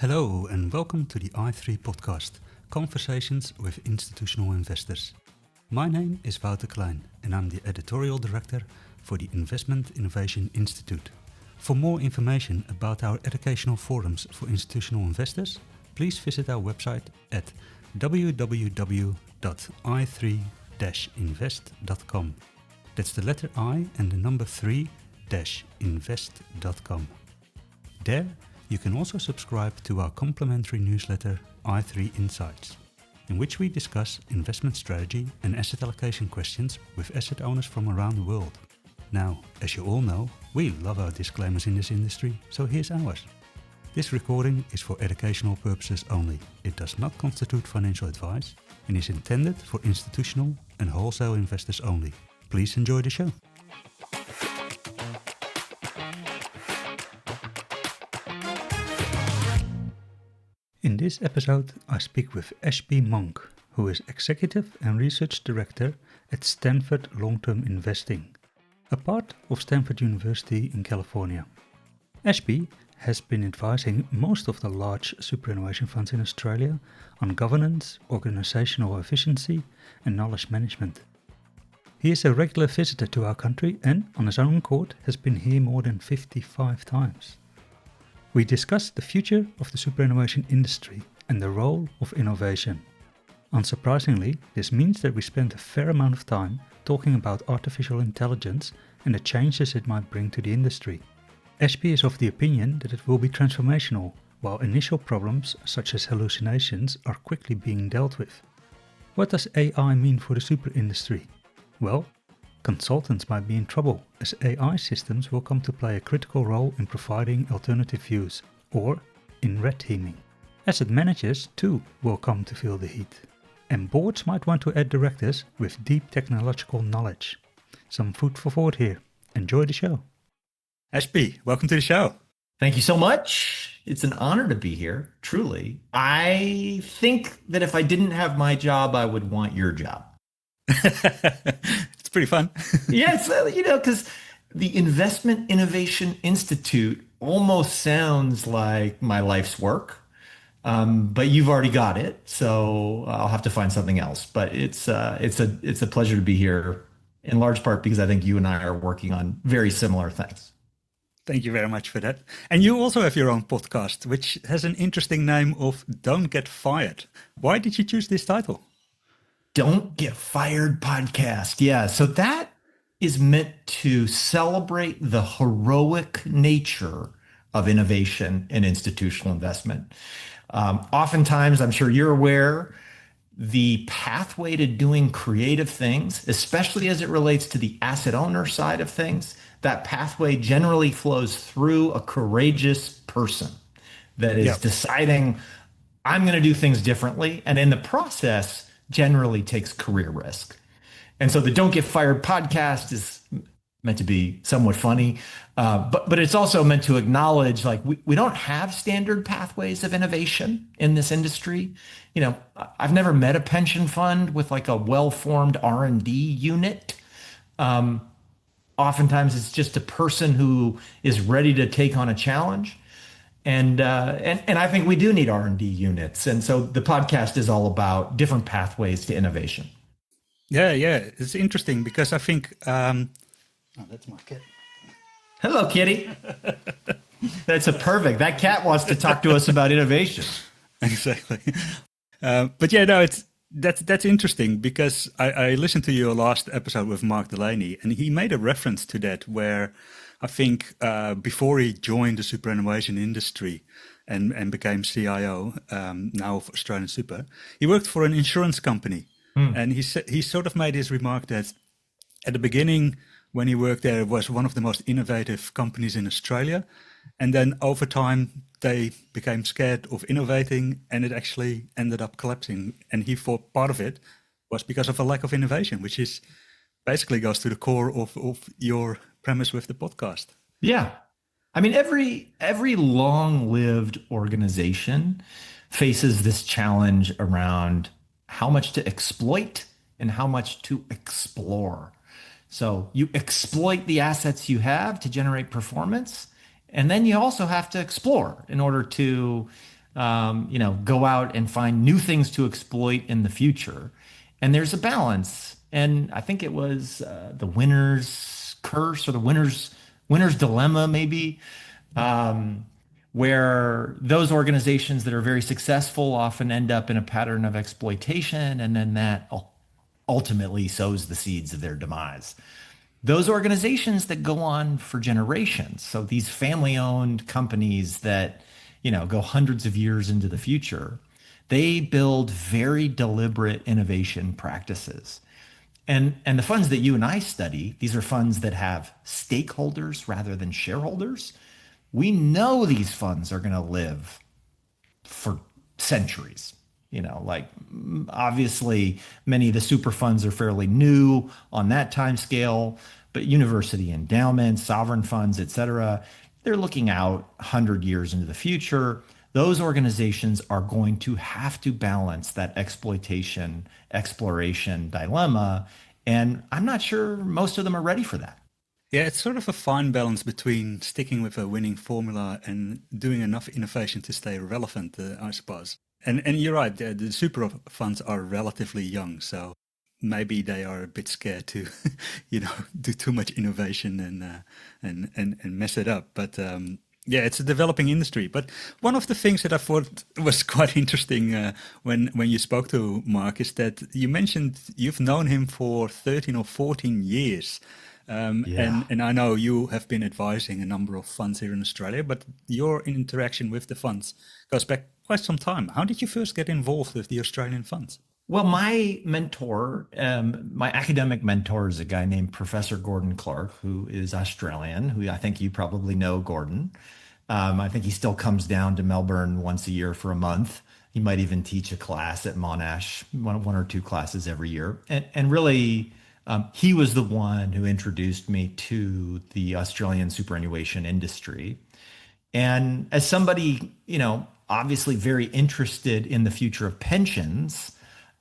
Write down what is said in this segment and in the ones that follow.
Hello and welcome to the i3 podcast, Conversations with Institutional Investors. My name is Wouter Klein and I'm the editorial director for the Investment Innovation Institute. For more information about our educational forums for institutional investors, please visit our website at www.i3-invest.com. That's the letter I and the number 3-invest.com. There, you can also subscribe to our complimentary newsletter i3 Insights, in which we discuss investment strategy and asset allocation questions with asset owners from around the world. Now, as you all know, we love our disclaimers in this industry, so here's ours. This recording is for educational purposes only. It does not constitute financial advice and is intended for institutional and wholesale investors only. Please enjoy the show. In this episode, I speak with Ashby Monk, who is Executive and Research Director at Stanford Long-term Investing, a part of Stanford University in California. Ashby has been advising most of the large superannuation funds in Australia on governance, organisational efficiency and knowledge management. He is a regular visitor to our country and, on his own accord, has been here more than 55 times. We discuss the future of the superannuation industry and the role of innovation. Unsurprisingly, this means that we spend a fair amount of time talking about artificial intelligence and the changes it might bring to the industry. Ashby is of the opinion that it will be transformational, while initial problems such as hallucinations are quickly being dealt with. What does AI mean for the super industry? Well, consultants might be in trouble, as AI systems will come to play a critical role in providing alternative views, or in red teaming. Asset managers, too, will come to feel the heat. And boards might want to add directors with deep technological knowledge. Some food for thought here. Enjoy the show. Ashby, welcome to the show. Thank you so much. It's an honor to be here, truly. I think that if I didn't have my job, I would want your job. It's pretty fun. Yes, because the Investment Innovation Institute almost sounds like my life's work, but you've already got it, so I'll have to find something else. But it's a pleasure to be here, in large part because I think you and I are working on very similar things. Thank you very much for that. And you also have your own podcast, which has an interesting name of Don't Get Fired. Why did you choose this title? Don't Get Fired podcast. Yeah. So that is meant to celebrate the heroic nature of innovation and institutional investment. Oftentimes, I'm sure you're aware, the pathway to doing creative things, especially as it relates to the asset owner side of things, that pathway generally flows through a courageous person that is deciding, I'm going to do things differently. And in the process, generally takes career risk. And so the Don't Get Fired podcast is meant to be somewhat funny, but it's also meant to acknowledge, like, we don't have standard pathways of innovation in this industry. You know, I've never met a pension fund with like a well-formed R&D unit. Oftentimes it's just a person who is ready to take on a challenge. And I think we do need R&D units. And so the podcast is all about different pathways to innovation. Yeah. It's interesting because I think... that's my cat. Hello, kitty. That's perfect. That cat wants to talk to us about innovation. Exactly. But yeah, no, that's interesting because I listened to your last episode with Mark Delaney and he made a reference to that where I think before he joined the superannuation industry and became CIO now of Australian Super, he worked for an insurance company. And he sort of made his remark that at the beginning when he worked there, it was one of the most innovative companies in Australia. And then over time, they became scared of innovating and it actually ended up collapsing. And he thought part of it was because of a lack of innovation, which is basically goes to the core of your premise with the podcast. Yeah. I mean, every long-lived organization faces this challenge around how much to exploit and how much to explore. So you exploit the assets you have to generate performance, and then you also have to explore in order to go out and find new things to exploit in the future. And there's a balance. And I think it was the winner's curse or the winner's dilemma, maybe, um, where those organizations that are very successful often end up in a pattern of exploitation, and then that ultimately sows the seeds of their demise. Those organizations that go on for generations, so these family-owned companies that, go hundreds of years into the future, they build very deliberate innovation practices. And the funds that you and I study, these are funds that have stakeholders rather than shareholders. We know these funds are going to live for centuries. Obviously many of the super funds are fairly new on that time scale, but university endowments, sovereign funds, et cetera, they're looking out 100 years into the future. Those organizations are going to have to balance that exploitation, exploration dilemma. And I'm not sure most of them are ready for that. Yeah, it's sort of a fine balance between sticking with a winning formula and doing enough innovation to stay relevant, I suppose. And you're right, the super funds are relatively young, so maybe they are a bit scared to, do too much innovation and mess it up. But yeah, it's a developing industry. But one of the things that I thought was quite interesting when you spoke to Mark is that you mentioned you've known him for 13 or 14 years. Yeah. And I know you have been advising a number of funds here in Australia, but your interaction with the funds goes back quite some time. How did you first get involved with the Australian funds? Well, my mentor, my academic mentor is a guy named Professor Gordon Clark, who is Australian, who I think you probably know, Gordon. I think he still comes down to Melbourne once a year for a month. He might even teach a class at Monash, one or two classes every year. And really, he was the one who introduced me to the Australian superannuation industry. And as somebody, obviously very interested in the future of pensions,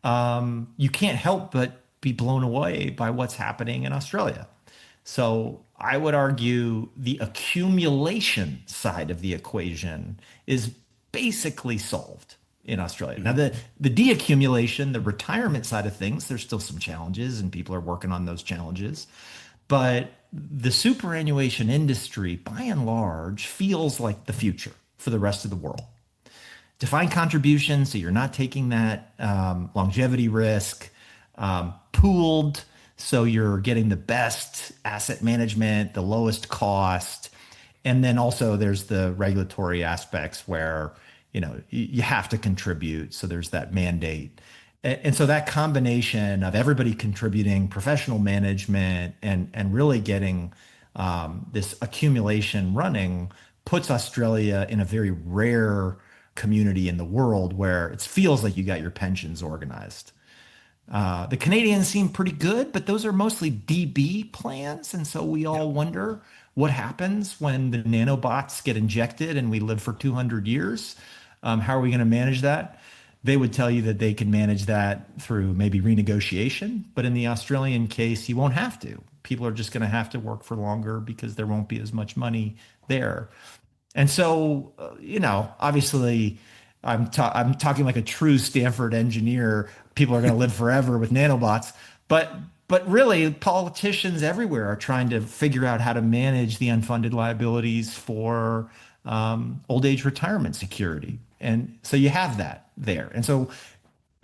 you can't help but be blown away by what's happening in Australia. So I would argue the accumulation side of the equation is basically solved in Australia. Now, the deaccumulation, the retirement side of things, there's still some challenges and people are working on those challenges. But the superannuation industry, by and large, feels like the future for the rest of the world. Defined contribution, so you're not taking that longevity risk. Pooled, so you're getting the best asset management, the lowest cost. And then also there's the regulatory aspects where, you have to contribute. So there's that mandate. And so that combination of everybody contributing, professional management, and really getting this accumulation running puts Australia in a very rare community in the world where it feels like you got your pensions organized. The Canadians seem pretty good, but those are mostly DB plans. And so we all wonder what happens when the nanobots get injected and we live for 200 years. How are we going to manage that? They would tell you that they can manage that through maybe renegotiation. But in the Australian case, you won't have to. People are just going to have to work for longer because there won't be as much money there. And so, obviously, I'm talking like a true Stanford engineer. People are going to live forever with nanobots, but really, politicians everywhere are trying to figure out how to manage the unfunded liabilities for old age retirement security. And so you have that there. And so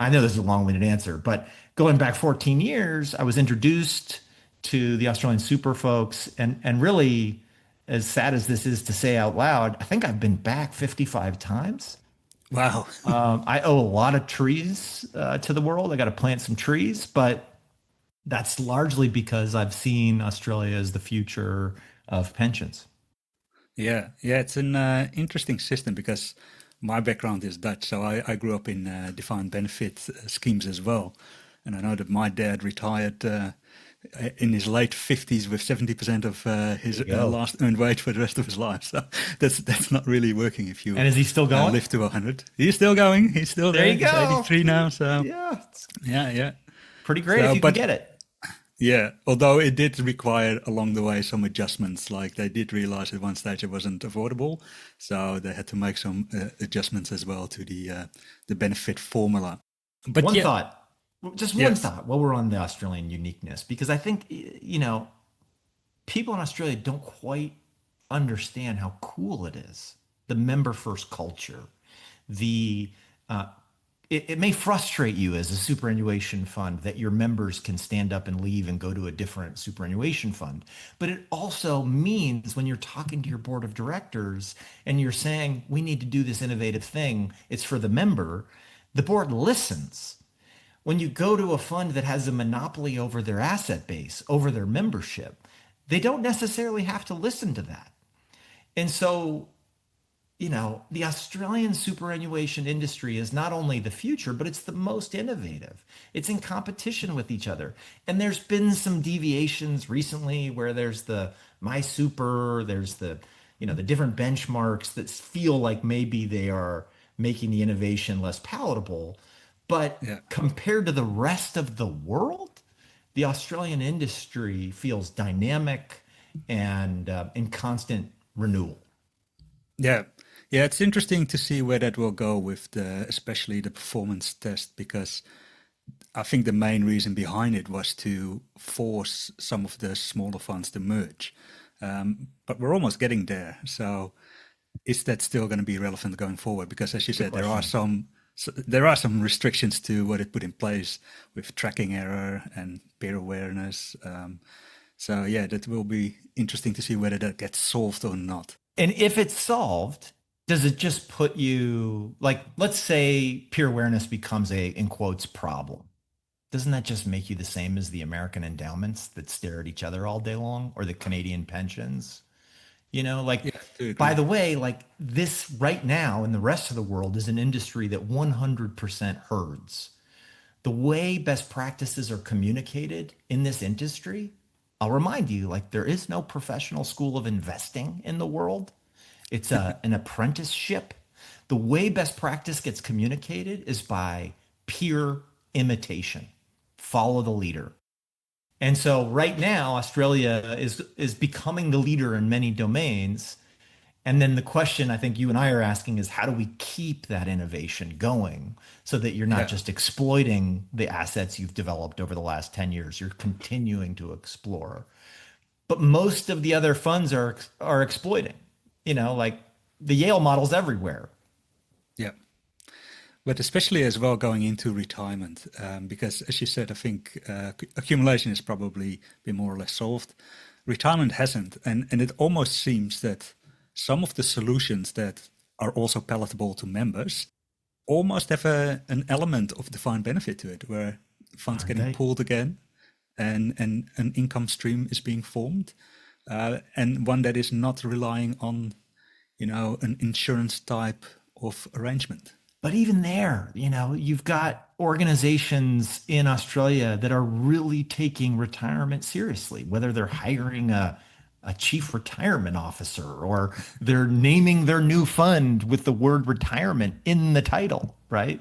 I know this is a long-winded answer, but going back 14 years, I was introduced to the Australian super folks, and really, as sad as this is to say out loud, I think I've been back 55 times. Wow. I owe a lot of trees to the world. I got to plant some trees, but that's largely because I've seen Australia as the future of pensions. Yeah, yeah, it's an interesting system because my background is Dutch, so I grew up in defined benefit schemes as well. And I know that my dad retired in his late 50s with 70% of There his you go. last earned wage for the rest of his life. So that's not really working if you And is he still going? live to 100. He's still going. He's still There there. you He's go. 83 now. So Yeah, it's yeah, yeah. pretty great if So, you can but get it. Yeah, although it did require along the way some adjustments. Like they did realize at one stage it wasn't affordable, so they had to make some adjustments as well to the benefit formula. But One yeah, thought, just one yes, thought while we're on the Australian uniqueness, because I think, people in Australia don't quite understand how cool it is. The member first culture, the uh, it may frustrate you as a superannuation fund that your members can stand up and leave and go to a different superannuation fund. But it also means when you're talking to your board of directors and you're saying, we need to do this innovative thing, it's for the member, the board listens. When you go to a fund that has a monopoly over their asset base, over their membership, they don't necessarily have to listen to that. And so, the Australian superannuation industry is not only the future, but it's the most innovative. It's in competition with each other. And there's been some deviations recently where there's the My Super, there's the different benchmarks that feel like maybe they are making the innovation less palatable. But yeah. compared to the rest of the world, the Australian industry feels dynamic and in constant renewal. Yeah. Yeah, it's interesting to see where that will go with especially the performance test, because I think the main reason behind it was to force some of the smaller funds to merge. But we're almost getting there. So is that still going to be relevant going forward? Because as you Good said, question. there are some restrictions to what it put in place with tracking error and peer awareness. So yeah, that will be interesting to see whether that gets solved or not. And if it's solved, does it just put you like, let's say peer awareness becomes a, in quotes, problem? Doesn't that just make you the same as the American endowments that stare at each other all day long or the Canadian pensions? Like, Yeah, to by agree. the way, like this right now in the rest of the world is an industry that 100% herds. The way best practices are communicated in this industry, I'll remind you, like there is no professional school of investing in the world. It's an apprenticeship. The way best practice gets communicated is by peer imitation. Follow the leader. And so right now, Australia is becoming the leader in many domains. And then the question I think you and I are asking is how do we keep that innovation going so that you're not Yeah. just exploiting the assets you've developed over the last 10 years, you're continuing to explore. But most of the other funds are exploiting. Like the Yale model's everywhere. Yeah. But especially as well going into retirement, because as you said, I think accumulation has probably been more or less solved. Retirement hasn't, and it almost seems that some of the solutions that are also palatable to members almost have an element of defined benefit to it, where funds Aren't getting they? pooled again, and an income stream is being formed, and one that is not relying on an insurance type of arrangement. But even there, you've got organizations in Australia that are really taking retirement seriously, whether they're hiring a chief retirement officer or they're naming their new fund with the word retirement in the title, right?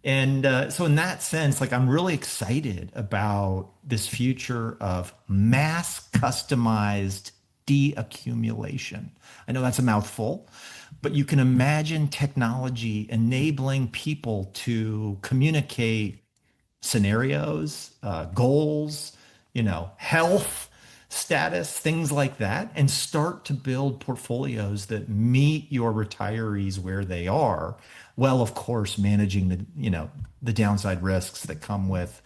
And so, in that sense, like I'm really excited about this future of mass customized deaccumulation. I know that's a mouthful, but you can imagine technology enabling people to communicate scenarios, goals, health status, things like that, and start to build portfolios that meet your retirees where they are. Well, of course, managing the downside risks that come with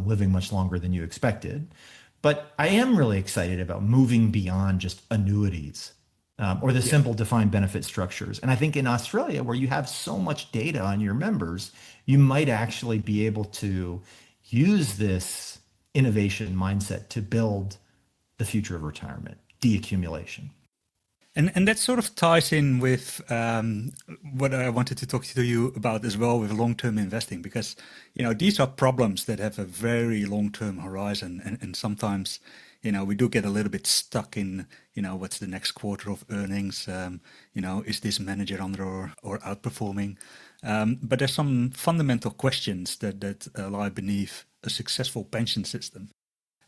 living much longer than you expected. But I am really excited about moving beyond just annuities or the Yeah. simple defined benefit structures. And I think in Australia, where you have so much data on your members, you might actually be able to use this innovation mindset to build the future of retirement, deaccumulation. And that sort of ties in with what I wanted to talk to you about as well with long-term investing, because these are problems that have a very long-term horizon, and sometimes we do get a little bit stuck in what's the next quarter of earnings, is this manager under or outperforming, but there's some fundamental questions that lie beneath a successful pension system.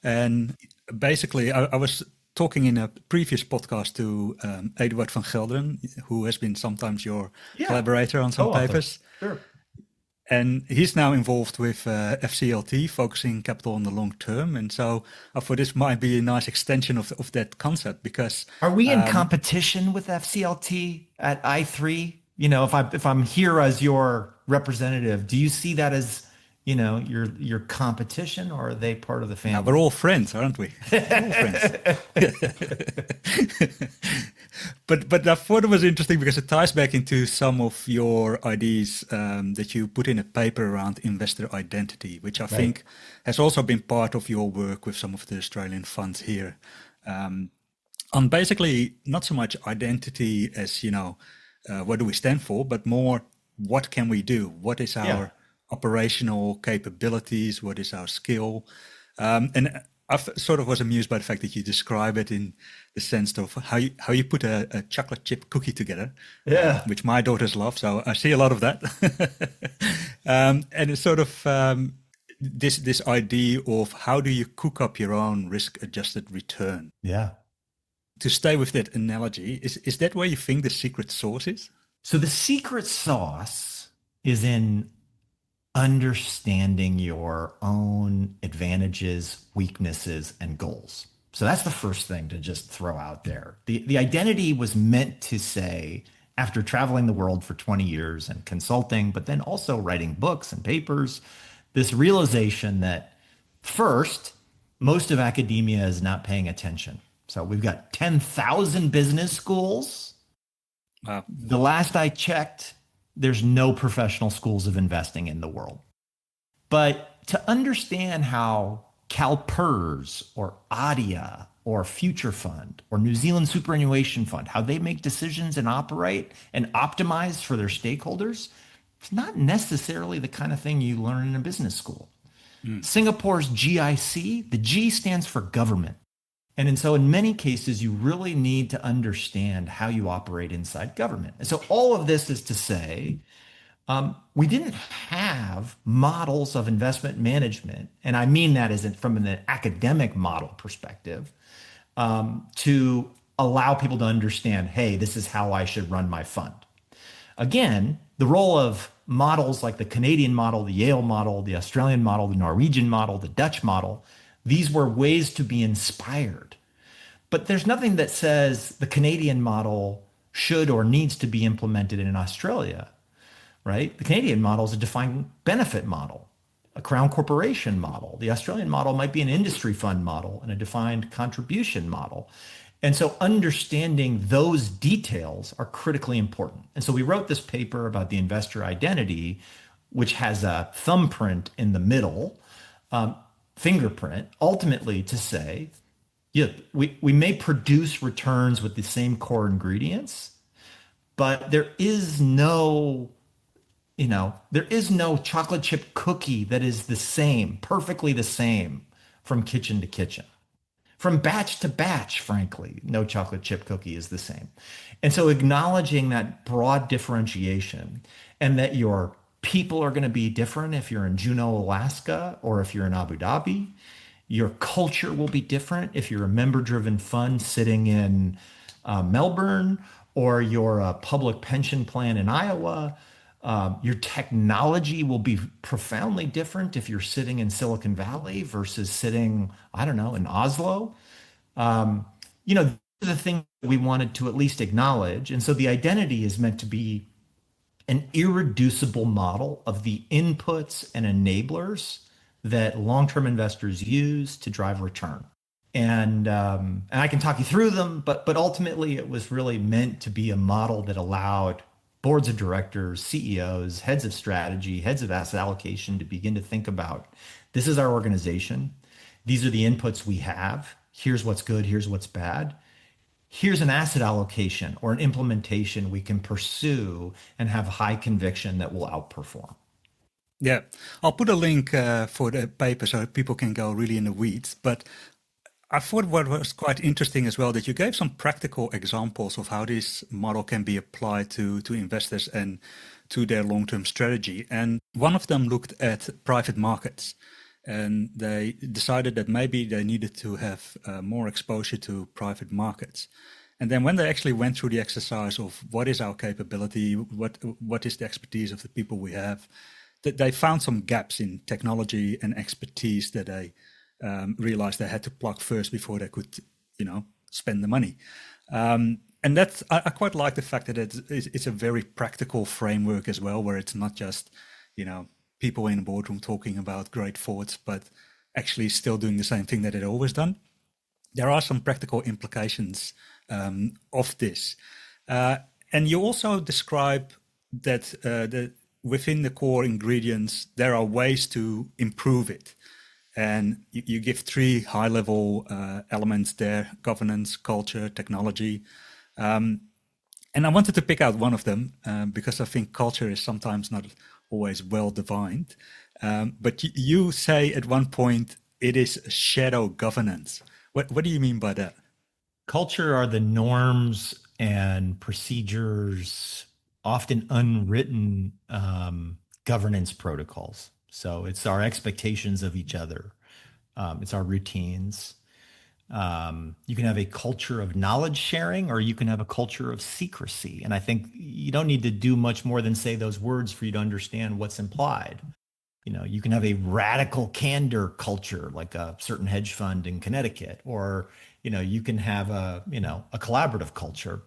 And basically, I was talking in a previous podcast to Eduard van Gelderen, who has been sometimes your Yeah. collaborator on some Co-author. papers. Sure. And he's now involved with FCLT, focusing capital on the long term. And so I thought this might be a nice extension of that concept because Are we in competition with FCLT at I3? If I'm here as your representative, do you see that as, your competition, or are they part of the now family? we're all friends, aren't we? We're all friends. But I thought it was interesting because it ties back into some of your ideas that you put in a paper around investor identity, which I think has also been part of your work with some of the Australian funds here. On basically not so much identity as, what do we stand for, but more what can we do? What is our operational capabilities? What is our skill? And I sort of was amused by the fact that you describe it in the sense of how you put a chocolate chip cookie together, which my daughters love. So I see a lot of that. And it's sort of this idea of how do you cook up your own risk-adjusted return? Yeah. To stay with that analogy, is that where you think the secret sauce is? So the secret sauce is in understanding your own advantages, weaknesses, and goals. So that's the first thing to just throw out there. The identity was meant to say, after traveling the world for 20 years and consulting, but then also writing books and papers, this realization that first, most of academia is not paying attention. So we've got 10,000 business schools. Wow. The last I checked, there's no professional schools of investing in the world. But to understand how CalPERS or ADIA or Future Fund or New Zealand Superannuation Fund, how they make decisions and operate and optimize for their stakeholders, it's not necessarily the kind of thing you learn in a business school. Singapore's GIC, the G stands for government. And so in many cases, you really need to understand how you operate inside government. And so all of this is to say, we didn't have models of investment management, and I mean that as from an academic model perspective, to allow people to understand, hey, this is how I should run my fund. Again, the role of models like the Canadian model, the Yale model, the Australian model, the Norwegian model, the Dutch model, these were ways to be inspired. But there's nothing that says the Canadian model should or needs to be implemented in Australia, right? The Canadian model is a defined benefit model, a crown corporation model. The Australian model might be an industry fund model and a defined contribution model. And so understanding those details are critically important. And so we wrote this paper about the investor identity, which has a thumbprint in the middle, fingerprint, ultimately to say, yeah, we may produce returns with the same core ingredients, but there is no chocolate chip cookie that is the same, perfectly the same from kitchen to kitchen. From batch to batch, frankly, no chocolate chip cookie is the same. And so acknowledging that broad differentiation and that your people are going to be different if you're in Juneau, Alaska, or if you're in Abu Dhabi. Your culture will be different if you're a member-driven fund sitting in Melbourne, or you're a public pension plan in Iowa. Your technology will be profoundly different if you're sitting in Silicon Valley versus sitting, I don't know, in Oslo. These are the things we wanted to at least acknowledge. And so the identity is meant to be an irreducible model of the inputs and enablers that long-term investors use to drive return. And I can talk you through them, but ultimately it was really meant to be a model that allowed boards of directors, CEOs, heads of strategy, heads of asset allocation to begin to think about, this is our organization. These are the inputs we have. Here's what's good. Here's what's bad. Here's an asset allocation or an implementation we can pursue and have high conviction that will outperform. Yeah, I'll put a link for the paper so people can go really in the weeds. But I thought what was quite interesting as well, that you gave some practical examples of how this model can be applied to investors and to their long-term strategy. And one of them looked at private markets. and they decided that maybe they needed to have more exposure to private markets. And then when they actually went through the exercise of what is our capability, what is the expertise of the people we have, that they found some gaps in technology and expertise that they realized they had to plug first before they could, spend the money. And that's I quite like the fact that it's a very practical framework as well, where it's not just people in a boardroom talking about great thoughts, but actually still doing the same thing that they'd always done. There are some practical implications of this, and you also describe that within the core ingredients there are ways to improve it. And you give three high-level elements there: governance, culture, technology. And I wanted to pick out one of them because I think culture is sometimes not always well defined. But you say at one point it is shadow governance. What do you mean by that? Culture are the norms and procedures, often unwritten governance protocols. So it's our expectations of each other. It's our routines. You can have a culture of knowledge sharing, or you can have a culture of secrecy. And I think you don't need to do much more than say those words for you to understand what's implied. You can have a radical candor culture, like a certain hedge fund in Connecticut, or, you can have a collaborative culture.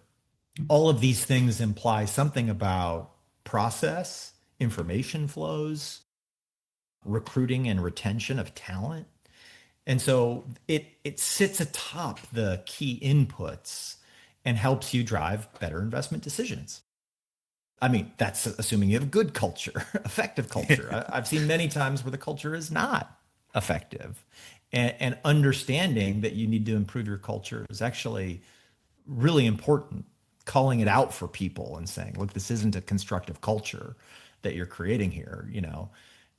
All of these things imply something about process, information flows, recruiting and retention of talent. And so it sits atop the key inputs and helps you drive better investment decisions. I mean, that's assuming you have good culture, effective culture. I've seen many times where the culture is not effective. And understanding that you need to improve your culture is actually really important. Calling it out for people and saying, look, this isn't a constructive culture that you're creating here,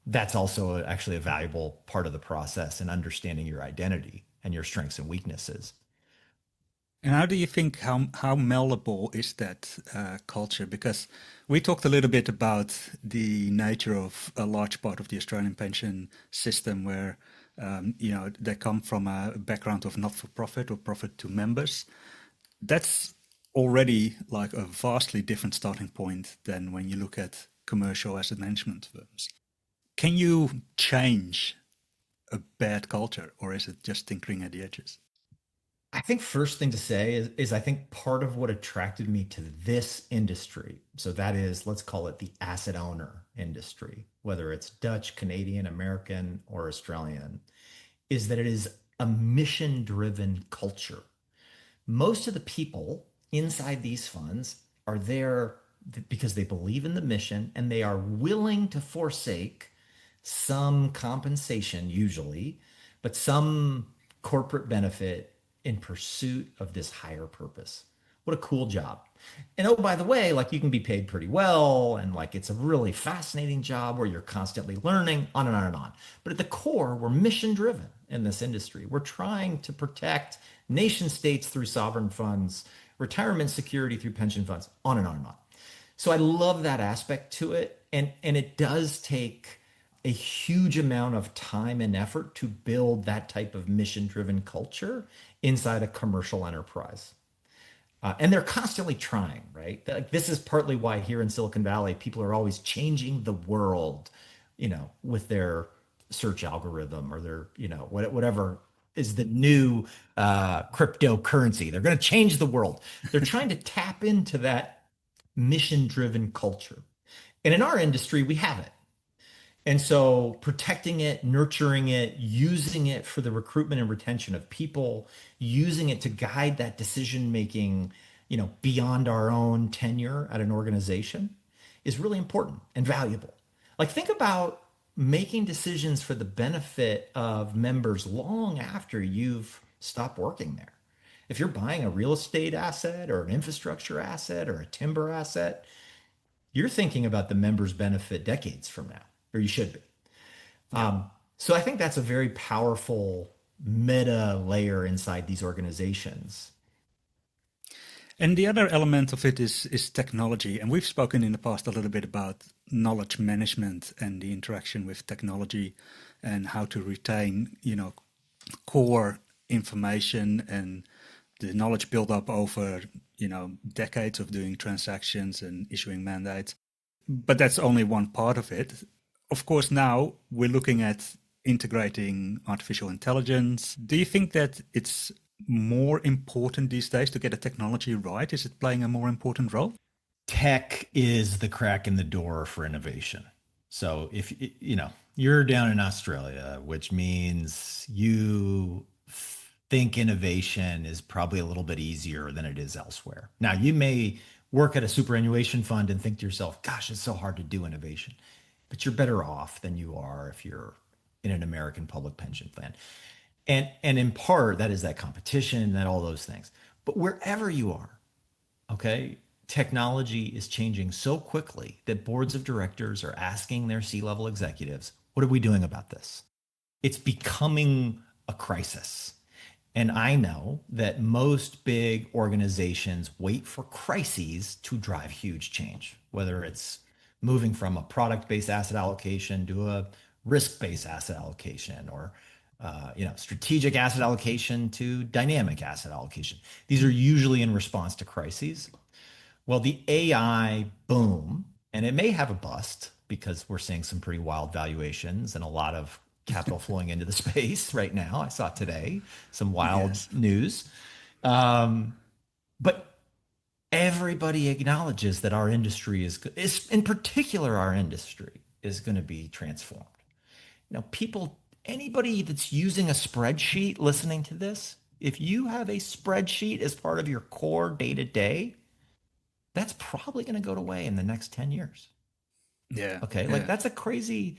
that's also actually a valuable part of the process in understanding your identity and your strengths and weaknesses. And how do you think how malleable is that culture? Because we talked a little bit about the nature of a large part of the Australian pension system, where they come from a background of not-for-profit or profit to members. That's already like a vastly different starting point than when you look at commercial asset management firms. Can you change a bad culture, or is it just tinkering at the edges? I think first thing to say is I think part of what attracted me to this industry, so that is, let's call it the asset owner industry, whether it's Dutch, Canadian, American, or Australian, is that it is a mission driven culture. Most of the people inside these funds are there because they believe in the mission and they are willing to forsake some compensation, usually, but some corporate benefit in pursuit of this higher purpose. What a cool job. And oh, by the way, like you can be paid pretty well, and like it's a really fascinating job where you're constantly learning, on and on and on. But at the core, we're mission driven in this industry. We're trying to protect nation states through sovereign funds, retirement security through pension funds, on and on and on. So I love that aspect to it. And it does take a huge amount of time and effort to build that type of mission driven culture inside a commercial enterprise. And they're constantly trying, right? Like, this is partly why here in Silicon Valley, people are always changing the world, with their search algorithm or their, whatever is the new cryptocurrency. They're going to change the world. They're trying to tap into that mission driven culture. And in our industry, we have it. And so protecting it, nurturing it, using it for the recruitment and retention of people, using it to guide that decision making, beyond our own tenure at an organization is really important and valuable. Like, think about making decisions for the benefit of members long after you've stopped working there. If you're buying a real estate asset or an infrastructure asset or a timber asset, you're thinking about the members' benefit decades from now, or you should be. So I think that's a very powerful meta layer inside these organizations. And the other element of it is technology. And we've spoken in the past a little bit about knowledge management and the interaction with technology. and how to retain, core information and the knowledge built up over, decades of doing transactions and issuing mandates. But that's only one part of it. Of course, now we're looking at integrating artificial intelligence. Do you think that it's more important these days to get the technology right? Is it playing a more important role? Tech is the crack in the door for innovation. So if you're down in Australia, which means you think innovation is probably a little bit easier than it is elsewhere. Now, you may work at a superannuation fund and think to yourself, gosh, it's so hard to do innovation. But you're better off than you are if you're in an American public pension plan. And in part, that is that competition, that all those things. But wherever you are, okay, technology is changing so quickly that boards of directors are asking their C-level executives, what are we doing about this? It's becoming a crisis. And I know that most big organizations wait for crises to drive huge change, whether it's moving from a product-based asset allocation to a risk-based asset allocation, or strategic asset allocation to dynamic asset allocation. These are usually in response to crises. Well, the AI boom, and it may have a bust because we're seeing some pretty wild valuations and a lot of capital flowing into the space right now. I saw today some wild Yes. news. But everybody acknowledges that our industry is, in particular, our industry is going to be transformed. Anybody that's using a spreadsheet listening to this, if you have a spreadsheet as part of your core day to day, that's probably going to go away in the next 10 years. Yeah. Okay. Like Yeah. that's a crazy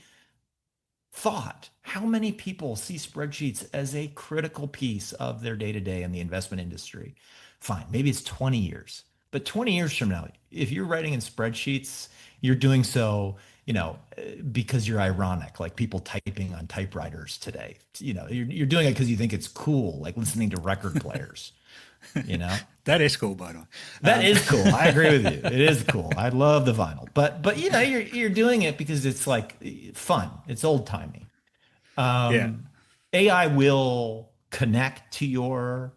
thought. How many people see spreadsheets as a critical piece of their day to day in the investment industry? Fine. Maybe it's 20 years, but 20 years from now, if you're writing in spreadsheets, you're doing so, because you're ironic, like people typing on typewriters today. You're doing it because you think it's cool, like listening to record players, you know? That is cool, by the way. That is cool. I agree with you. It is cool. I love the vinyl, but you're doing it because it's like fun. It's old timey. Yeah. AI will connect to your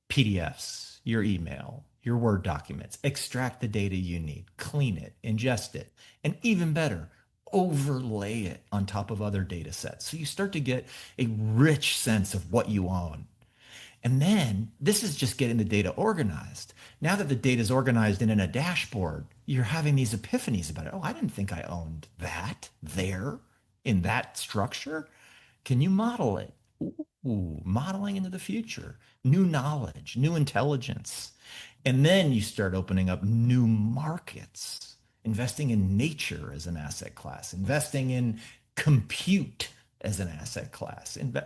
PDFs, your email, your Word documents, extract the data you need, clean it, ingest it, and even better, overlay it on top of other data sets. So you start to get a rich sense of what you own. And then this is just getting the data organized. Now that the data is organized and in a dashboard, you're having these epiphanies about it. Oh, I didn't think I owned that there in that structure. Can you model it? Ooh, modeling into the future, new knowledge, new intelligence. And then you start opening up new markets, investing in nature as an asset class, investing in compute as an asset class. And,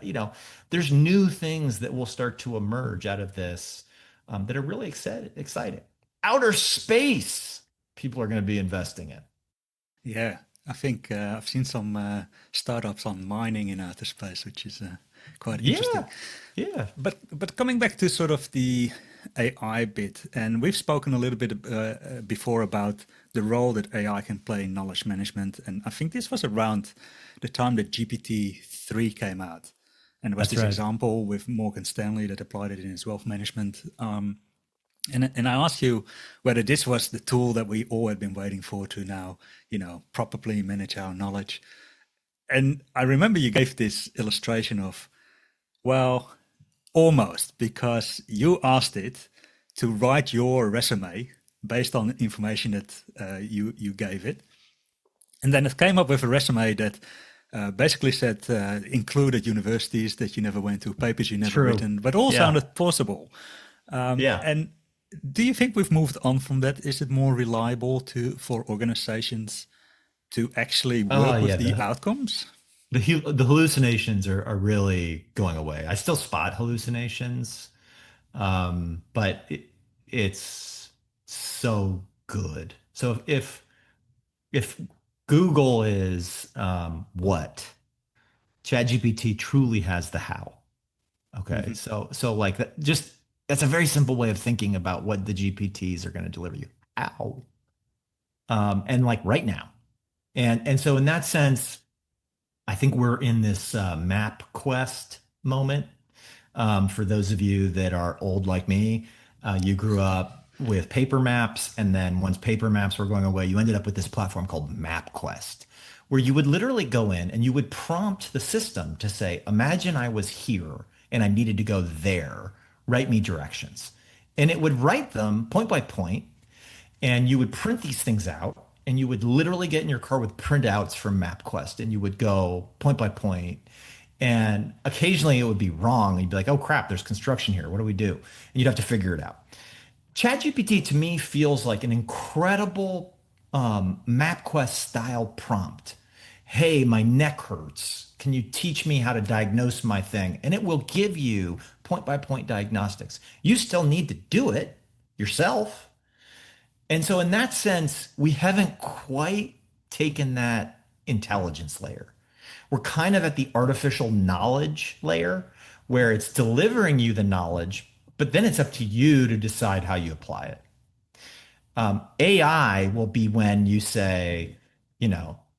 there's new things that will start to emerge out of this that are really exciting. Outer space, people are going to be investing in. Yeah. I think I've seen some startups on mining in outer space, which is quite interesting. Yeah, yeah, But coming back to sort of the AI bit, and we've spoken a little bit before about the role that AI can play in knowledge management, and I think this was around the time that GPT-3 came out, and there was that's this right. example with Morgan Stanley that applied it in his wealth management. And I asked you whether this was the tool that we all had been waiting for to now, properly manage our knowledge. And I remember you gave this illustration of, well, almost, because you asked it to write your resume based on information that you gave it. And then it came up with a resume that basically said included universities that you never went to, papers you never True. written, but all Yeah. sounded plausible. Yeah. And do you think we've moved on from that? Is it more reliable for organizations to actually Oh, work with yeah. the outcomes? The hallucinations are really going away. I still spot hallucinations, but it's so good. So if Google is what, ChatGPT truly has the how. Okay, Hmm. so like that, just that's a very simple way of thinking about what the GPTs are going to deliver you. How, and like right now, and so in that sense. I think we're in this map quest moment. For those of you that are old like me, you grew up with paper maps, and then once paper maps were going away, you ended up with this platform called MapQuest, where you would literally go in and you would prompt the system to say, "Imagine I was here and I needed to go there. Write me directions." And it would write them point by point, and you would print these things out, and you would literally get in your car with printouts from MapQuest, and you would go point by point, and occasionally it would be wrong. You'd be like, "Oh crap, there's construction here. What do we do?" And you'd have to figure it out. ChatGPT to me feels like an incredible MapQuest style prompt. "Hey, my neck hurts. Can you teach me how to diagnose my thing?" And it will give you point by point diagnostics. You still need to do it yourself. And so, in that sense, we haven't quite taken that intelligence layer. We're kind of at the artificial knowledge layer where it's delivering you the knowledge, but then it's up to you to decide how you apply it. AI will be when you say,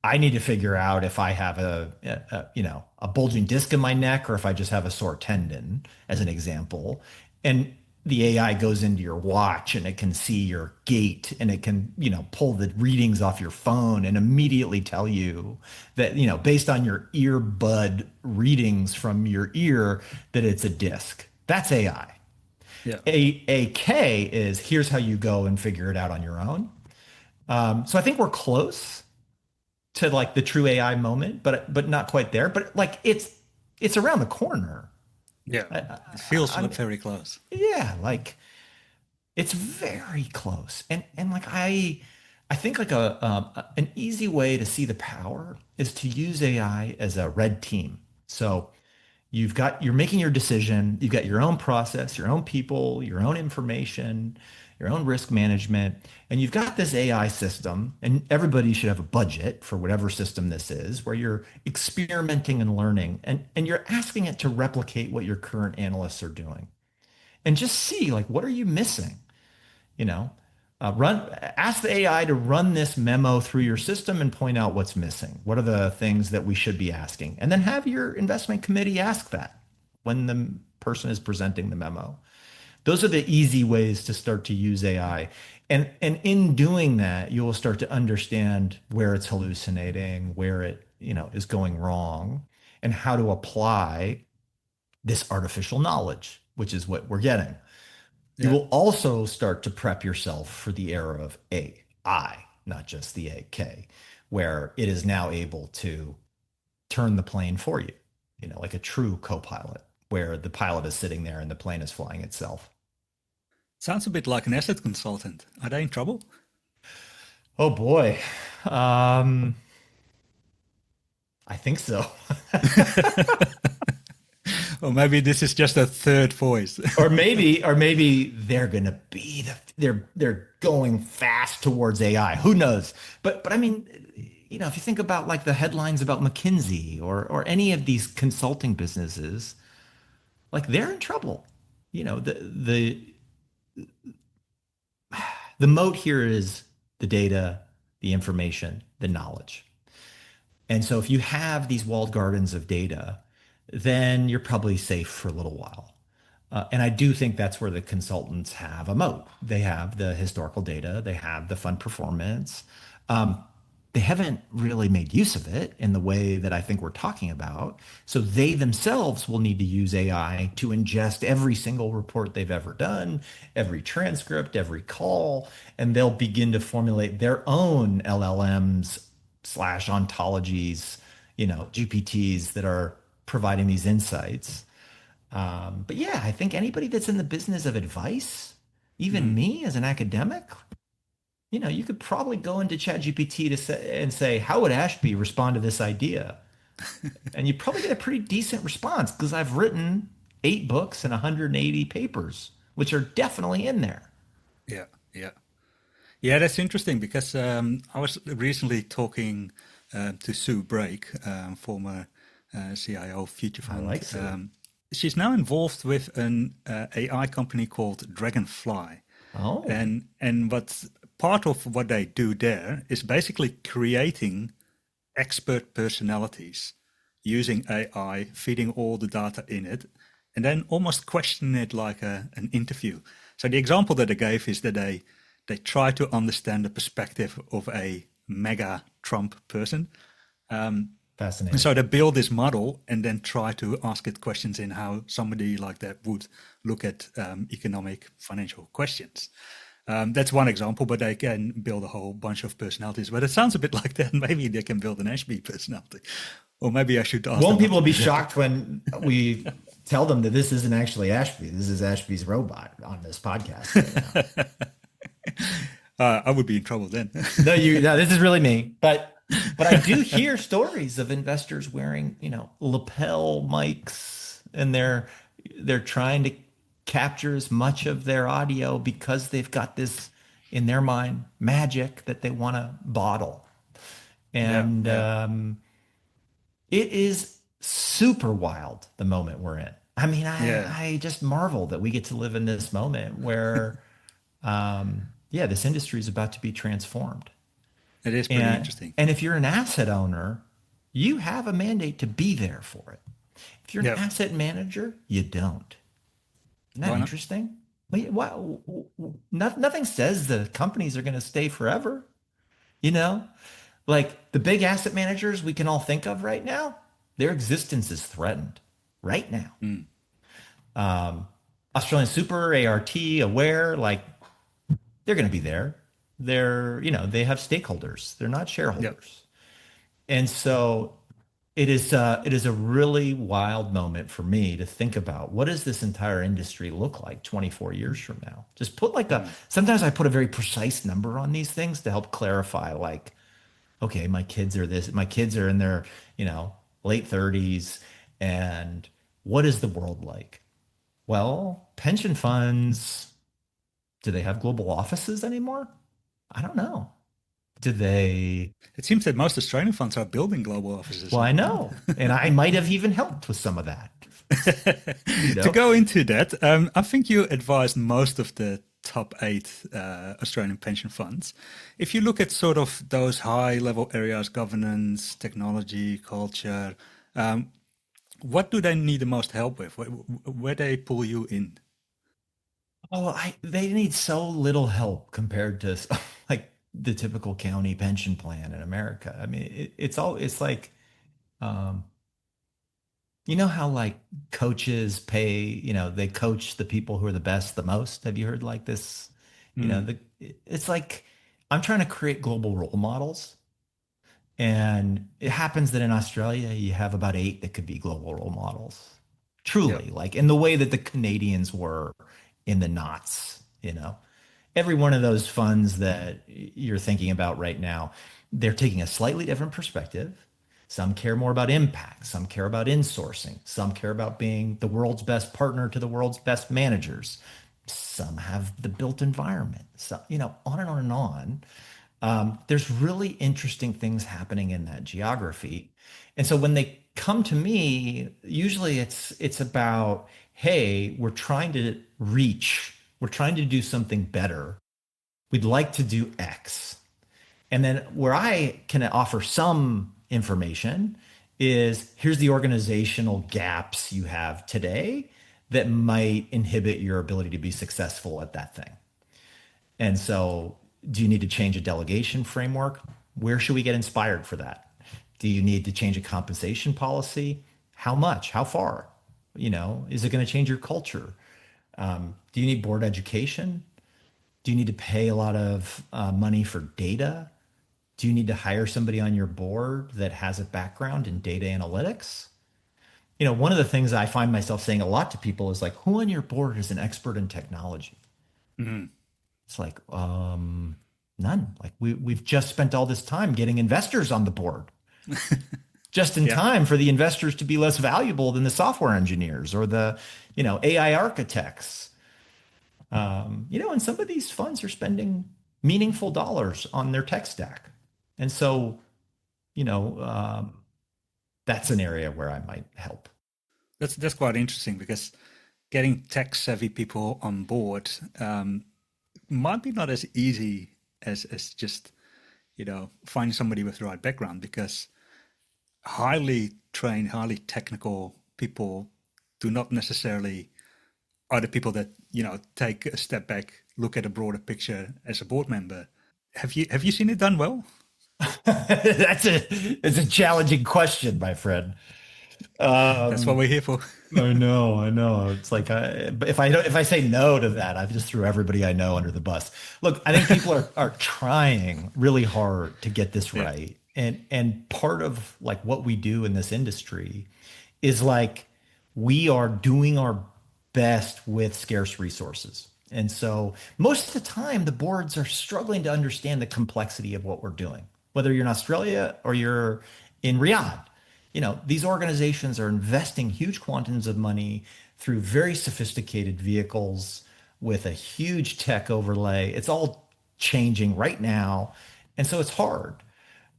I need to figure out if I have a bulging disc in my neck or if I just have a sore tendon, as an example. And the AI goes into your watch and it can see your gait and it can, pull the readings off your phone and immediately tell you that, based on your earbud readings from your ear, that it's a disc. That's AI. Yeah. AK is here's how you go and figure it out on your own. So I think we're close to like the true AI moment, but not quite there. But like it's around the corner. Yeah. I, It feels I, very close. yeah, like it's very close. And like I think like an easy way to see the power is to use AI as a red team. So you're making your decision, you've got your own process, your own people, your own information, your own risk management, and you've got this AI system, and everybody should have a budget for whatever system this is, where you're experimenting and learning, and you're asking it to replicate what your current analysts are doing. And just see like what are you missing? You know, ask the AI to run this memo through your system and point out what's missing. What are the things that we should be asking? And then have your investment committee ask that when the person is presenting the memo. Those are the easy ways to start to use AI. And in doing that, you will start to understand where it's hallucinating, where it, is going wrong, and how to apply this artificial knowledge, which is what we're getting. You Yeah. will also start to prep yourself for the era of AI, not just the AK, where it is now able to turn the plane for you, like a true co-pilot, where the pilot is sitting there and the plane is flying itself. Sounds a bit like an asset consultant. Are they in trouble? Oh boy. Um, I think so. Or maybe this is just a third voice. or maybe they're gonna be they're going fast towards AI. Who knows? But I mean, if you think about like the headlines about McKinsey or any of these consulting businesses, like they're in trouble. The moat here is the data, the information, the knowledge. And so if you have these walled gardens of data, then you're probably safe for a little while. And I do think that's where the consultants have a moat. They have the historical data, they have the fund performance. Um, they haven't really made use of it in the way that I think we're talking about. So they themselves will need to use AI to ingest every single report they've ever done, every transcript, every call, and they'll begin to formulate their own LLMs slash ontologies, GPTs that are providing these insights. But yeah, I think anybody that's in the business of advice, even Mm. me as an academic, you could probably go into ChatGPT and say, how would Ashby respond to this idea? And you probably get a pretty decent response because I've written 8 books and 180 papers, which are definitely in there. Yeah, yeah. Yeah, that's interesting because I was recently talking to Sue Brake, former CIO of Future I Fund. like Sue. She's now involved with an AI company called Dragonfly, Oh, and what part of what they do there is basically creating expert personalities. using AI, feeding all the data in it, and then almost questioning it like an interview. So the example that I gave is that they try to understand the perspective of a mega Trump person. And Fascinating. so they build this model and then try to ask it questions in how somebody like that would look at economic, financial questions. That's one example, but they can build a whole bunch of personalities. But it sounds a bit like that. Maybe they can build an Ashby personality. Or maybe I should ask them Won't not people to be do that. shocked when we tell them that this isn't actually Ashby? This is Ashby's robot on this podcast right now. I would be in trouble then. No, this is really me. But I do hear stories of investors wearing, lapel mics, and they're trying to capture as much of their audio because they've got this in their mind magic that they want to bottle. Yeah, And yeah, it is super wild the moment we're in. I mean, yeah. I just marvel that we get to live in this moment where, yeah, this industry is about to be transformed. It is pretty And interesting. and if you're an asset owner, you have a mandate to be there for it. If you're an Yeah. asset manager, you don't. Isn't that Why not? interesting? Nothing says the companies are going to stay forever. You know, like the big asset managers we can all think of right now, their existence is threatened right now. Mm. Australian Super, ART, Aware, like they're going to be there. They have stakeholders. They're not Yeah. shareholders. And so it is a really wild moment for me to think about what does this entire industry look like 24 years from now? Just put Mm. sometimes I put a very precise number on these things to help clarify, like, okay, my kids are in their, late 30s, and what is the world like? Well, pension funds, do they have global offices anymore? I don't know. Do they? It seems that most Australian funds are building global offices Well, at I the moment. know. And I might have even helped with some of that. You To know? go into that, I think you advised most of the top eight Australian pension funds. If you look at sort of those high level areas, governance, technology, culture, um, what do they need the most help with? Where they pull you in? Oh, they need so little help compared to like the typical county pension plan in America. I mean, it's like, um, you know how like coaches pay, they coach the people who are the best the most. Have you heard like this? Mm. It's like I'm trying to create global role models. And it happens that in Australia, you have about eight that could be global role models. Yeah. Truly, like in the way that the Canadians were in the knots, every one of those funds that you're thinking about right now, they're taking a slightly different perspective. Some care more about impact, some care about insourcing, some care about being the world's best partner to the world's best managers. Some have the built environment. So, on and on and on. There's really interesting things happening in that geography. And so when they come to me, usually it's about, hey, we're trying to do something better. We'd like to do X. And then where I can offer some information is here's the organizational gaps you have today that might inhibit your ability to be successful at that thing. And so, do you need to change a delegation framework? Where should we get inspired for that? Do you need to change a compensation policy? How much? How far? Is it going to change your culture? Do you need board education? Do you need to pay a lot of money for data? Do you need to hire somebody on your board that has a background in data analytics? One of the things I find myself saying a lot to people is like, who on your board is an expert in technology? Mhm. It's like, none. Like we've just spent all this time getting investors on the board, just in Yeah. time for the investors to be less valuable than the software engineers or the, AI architects. And some of these funds are spending meaningful dollars on their tech stack. And so, you know, um, that's an area where I might help. That's quite interesting because getting tech savvy people on board might be not as easy as just finding somebody with the right background because highly trained, highly technical people do not necessarily are the people that take a step back, look at a broader picture as a board member. Have you seen it done well? It's a challenging question, my friend. That's what Um, we're here for. I know, I know. It's like but if I say no to that, I just threw everybody I know under the bus. Look, I think people are trying really hard to get this Yeah. right, and part of like what we do in this industry is like we are doing our best with scarce resources. And so most of the time, the boards are struggling to understand the complexity of what we're doing, whether you're in Australia or you're in Riyadh. These organizations are investing huge quantities of money through very sophisticated vehicles with a huge tech overlay. It's all changing right now. And so it's hard.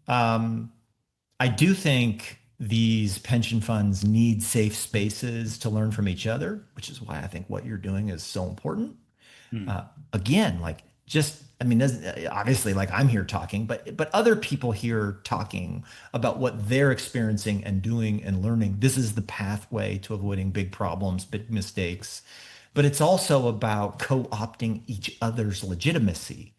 I do think these pension funds need safe spaces to learn from each other, which is why I think what you're doing is so important. Mm. Again, like just, I mean, obviously, like I'm here talking, but other people here talking about what they're experiencing and doing and learning. This is the pathway to avoiding big problems, big mistakes. But it's also about co-opting each other's legitimacy.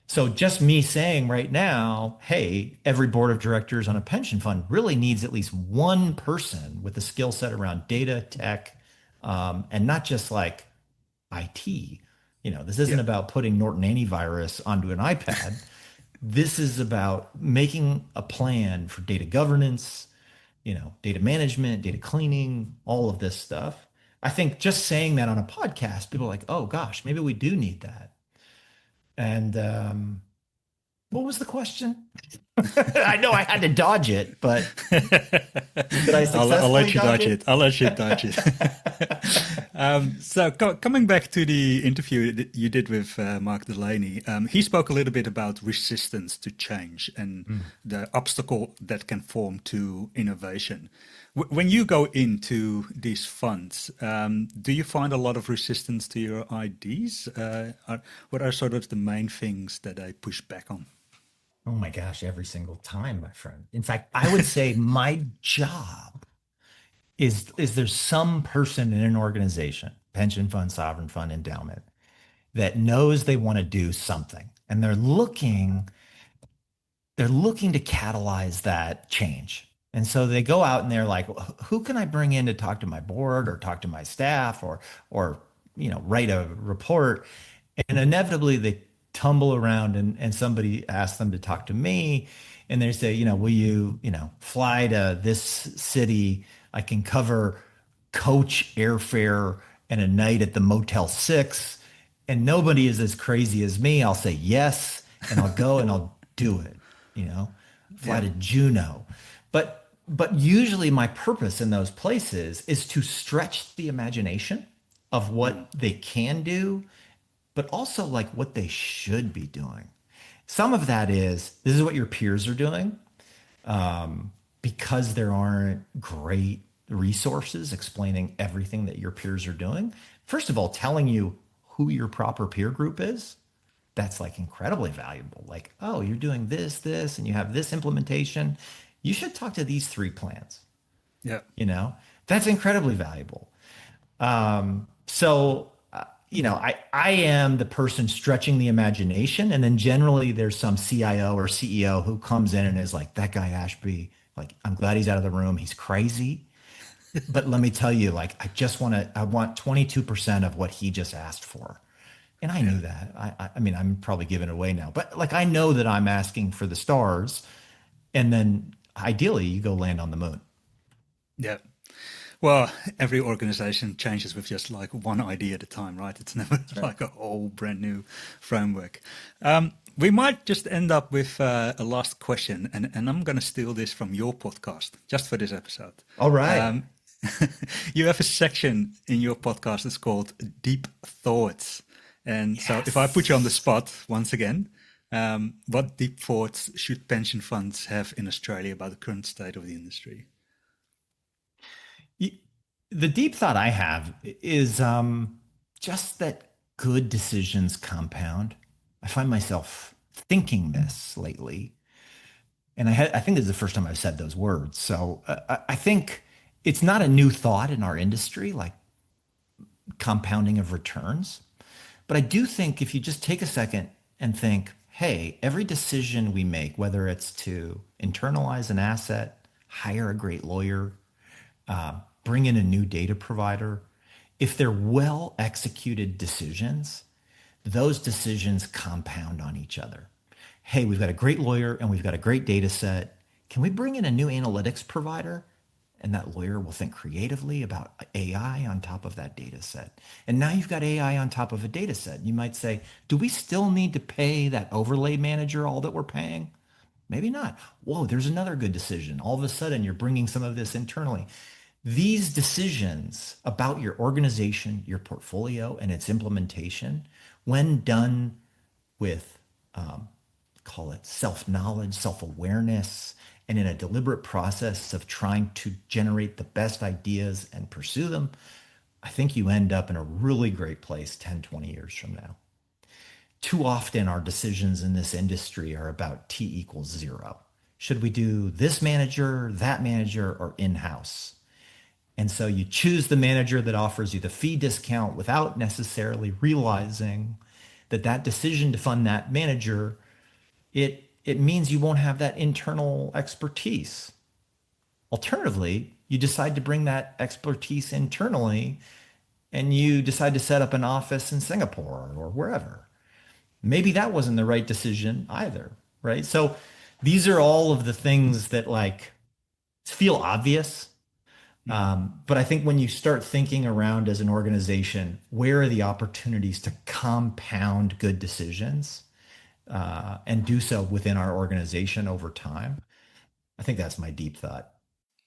So just me saying right now, hey, every board of directors on a pension fund really needs at least one person with a skill set around data, tech, and not just like IT. This isn't Yeah. about putting Norton antivirus onto an iPad. This is about making a plan for data governance, data management, data cleaning, all of this stuff. I think just saying that on a podcast, people are like, oh gosh, maybe we do need that. And what was the question? I know I had to dodge it, but did I I'll successfully let you dodge dodge it? it. I'll let you dodge it. So coming back to the interview that you did with Mark Delaney, he spoke a little bit about resistance to change and Mm. the obstacle that can form to innovation. When you go into these funds, do you find a lot of resistance to your ideas? What are sort of the main things that they push back on? Oh my gosh, every single time, my friend. In fact, I would say my job is there's some person in an organization, pension fund, sovereign fund, endowment, that knows they want to do something and they're looking to catalyze that change. And so they go out and they're like, who can I bring in to talk to my board or talk to my staff or write a report? And inevitably they tumble around and somebody asks them to talk to me and they say, will you, fly to this city? I can cover coach airfare and a night at the Motel 6. And nobody is as crazy as me. I'll say yes, and I'll go and I'll do it, you know, fly Yeah. to Juneau. But usually my purpose in those places is to stretch the imagination of Mm. what they can do, but also like what they should be doing. Some of that is this is what your peers are doing because there aren't great resources explaining everything that your peers are doing. First of all, telling you who your proper peer group is, that's like incredibly valuable. Like, oh, you're doing this, and you have this implementation. You should talk to these three plans. Yeah. That's incredibly valuable. So I am the person stretching the imagination, and then generally there's some CIO or CEO who comes in and is like, "That guy Ashby, like, I'm glad he's out of the room. He's crazy, but let me tell you, like, I want 22% of what he just asked for." And I Yeah. knew that. I mean, I'm probably giving it away now, but like, I know that I'm asking for the stars, and then ideally you go land on the moon. Yeah. Well, every organization changes with just like one idea at a time, right? It's never That's right. like a whole brand new framework. We might just end up with a last question, and I'm going to steal this from your podcast just for this episode. All right. Um, you have a section in your podcast that's called Deep Thoughts. And so if I put you on the Yes. spot once again, what deep thoughts should pension funds have in Australia about the current state of the industry? Y- The deep thought I have is just that good decisions compound. I find myself thinking this lately. And I think this is the first time I've said those words. So I think it's not a new thought in our industry, like compounding of returns. But I do think if you just take a second and think, hey, every decision we make, whether it's to internalize an asset, hire a great lawyer, bring in a new data provider, if they're well executed decisions, those decisions compound on each other. Hey, we've got a great lawyer and we've got a great data set. Can we bring in a new analytics provider? And that lawyer will think creatively about AI on top of that data set. And now you've got AI on top of a data set. You might say, do we still need to pay that overlay manager all that we're paying? Maybe not. Whoa, there's another good decision. All of a sudden, you're bringing some of this internally. These decisions about your organization, your portfolio, and its implementation, when done with, call it self-knowledge, self-awareness, and in a deliberate process of trying to generate the best ideas and pursue them, I think you end up in a really great place 10, 20 years from now. Too often our decisions in this industry are about T equals 0. Should we do this manager, that manager, or in-house? And so you choose the manager that offers you the fee discount without necessarily realizing that that decision to fund that manager, it means you won't have that internal expertise. Alternatively, you decide to bring that expertise internally and you decide to set up an office in Singapore or wherever. Maybe that wasn't the right decision either, right? So these are all of the things that like feel obvious. But I think when you start thinking around as an organization, where are the opportunities to compound good decisions and do so within our organization over time? I think that's my deep thought.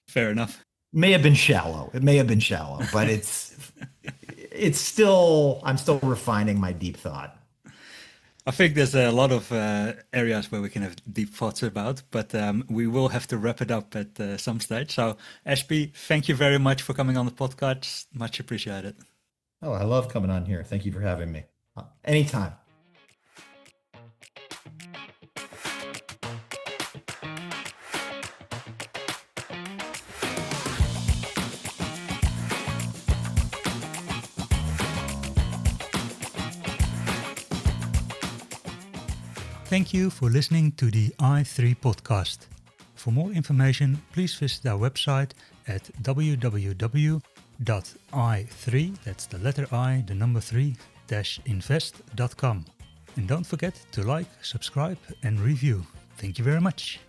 Fair enough. May have been shallow. It may have been shallow, but it's still, I'm still refining my deep thought. I think there's a lot of areas where we can have deep thoughts about, but we will have to wrap it up at some stage. So, Ashby, thank you very much for coming on the podcast. Much appreciated. Oh, I love coming on here. Thank you for having me. Anytime. Thank you for listening to the i3 podcast. For more information, please visit our website at www.i3, that's the letter I, the number 3-invest.com. And don't forget to like, subscribe and review. Thank you very much.